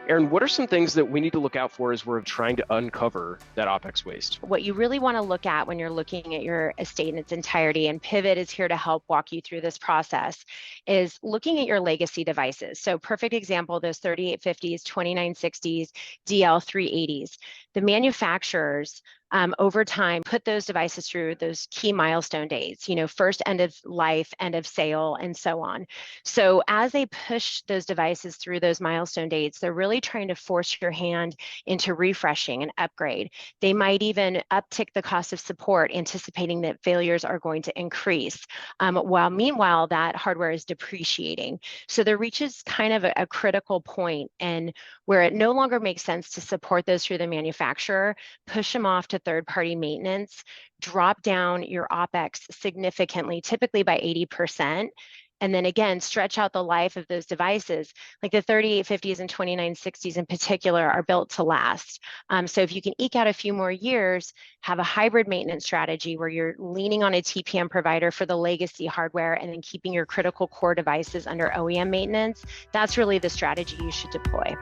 Erin, what are some things that we need to look out for as we're trying to uncover that OpEx waste? What you really want to look at when you're looking at your estate in its entirety, and Pivot is here to help walk you through this process, is looking at your legacy devices. So perfect example, those 3850s, 2960s, DL380s. The manufacturers over time put those devices through those key milestone dates, first end of life, end of sale, and so on. So as they push those devices through those milestone dates, they're really trying to force your hand into refreshing and upgrade. They might even uptick the cost of support, anticipating that failures are going to increase, while meanwhile that hardware is depreciating. So there reaches kind of a critical point and where it no longer makes sense to support those through the manufacturer, push them off to third-party maintenance, drop down your OpEx significantly, typically by 80%. And then again, stretch out the life of those devices. Like the 3850s and 2960s in particular are built to last. So if you can eke out a few more years, have a hybrid maintenance strategy where you're leaning on a TPM provider for the legacy hardware and then keeping your critical core devices under OEM maintenance, that's really the strategy you should deploy.